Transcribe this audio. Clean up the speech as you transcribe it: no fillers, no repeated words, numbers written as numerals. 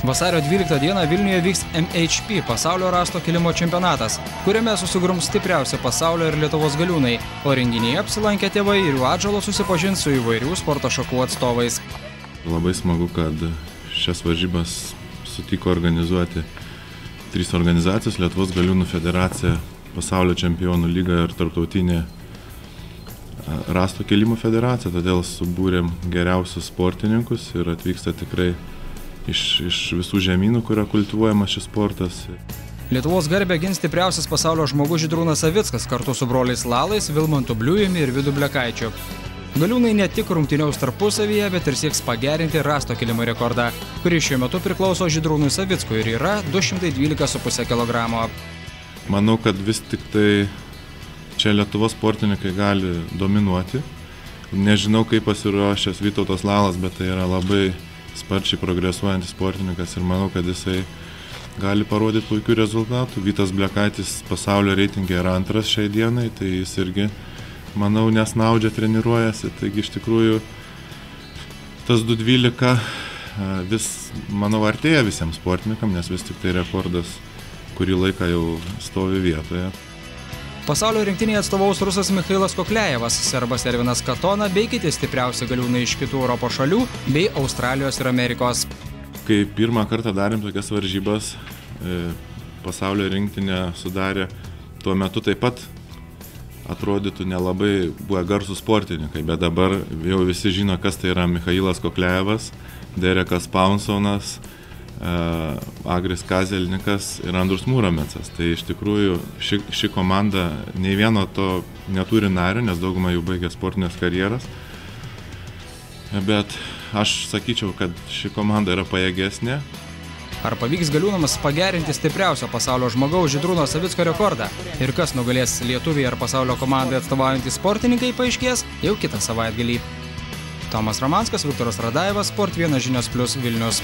Vasario 12 dieną Vilniuje vyks MHP pasaulio rasto kilimo čempionatas, kuriame susigrums stipriausi pasaulio ir Lietuvos galiūnai, o renginyje apsilankę tėvai ir jų atžalos susipažins su įvairių sporto šakų atstovais. Labai smagu, kad šias varžybas sutiko organizuoti 3 organizacijos: Lietuvos galiūnų federacija, pasaulio čempionų lyga ir tarptautinė rasto kilimo federacija. Todėl subūrėm geriausius sportininkus ir atvyksta tikrai iš visų žemynų, kurio kultivuojamas šis sportas. Lietuvos garbę gins stipriausias pasaulio žmogus Žydrūnas Savickas kartu su broliais Lalais, Vilmantu Bliujumi ir Vidu Blekaičiu. Galiūnai ne tik rungtyniaus tarpusavyje, bet ir sieks pagerinti rasto kilimo rekordą, kuris šiuo metu priklauso Žydrūnui Savickui ir yra 212,5 kg. Manau, kad vis tik tai čia Lietuvos sportininkai gali dominuoti. Nežinau, kaip pasiruošęs Vytautas Lalas, bet tai yra labai sparčiai progresuojantis sportininkas ir manau, kad jisai gali parodyti puikių rezultatų. Vytas Blekaitis pasaulio reitinge yra 2 šiai dienai, tai jis irgi, manau, nesnaudžia, treniruojasi. Taigi iš tikrųjų tas 212 vis, manau, artėja visiems sportininkam, nes vis tik tai rekordas kurį laiką jau stovi vietoje. Pasaulio rinktinėje atstovaus rusas Michailas Koklejevas, serbas Ervinas Katona bei kiti stipriausi galiūnai iš kitų Europos šalių bei Australijos ir Amerikos. Kai pirmą kartą darėm tokias varžybas, pasaulio rinktinę sudarė tuo metu taip pat atrodytų nelabai buvo garsūs sportininkai, bet dabar jau visi žino, kas tai yra Michailas Koklejevas, Derekas Paunsonas, Agris Kazelnikas ir Andrus Mūramecas. Tai iš tikrųjų ši komanda nei vieno to neturi nario, nes dauguma jų baigė sportinės karjeras. Bet aš sakyčiau, kad ši komanda yra pajėgesnė. Ar pavyks galiūnams pagerinti stipriausio pasaulio žmogaus Žydrūno Savicko rekordą? Ir kas nugalės lietuviai ar pasaulio komandai atstovaujantys sportininkai, paaiškės jau kitą savaitgalį. Tomas Ramanskas, Viktoras Radajevas, Sport 1 žinios + Vilnius.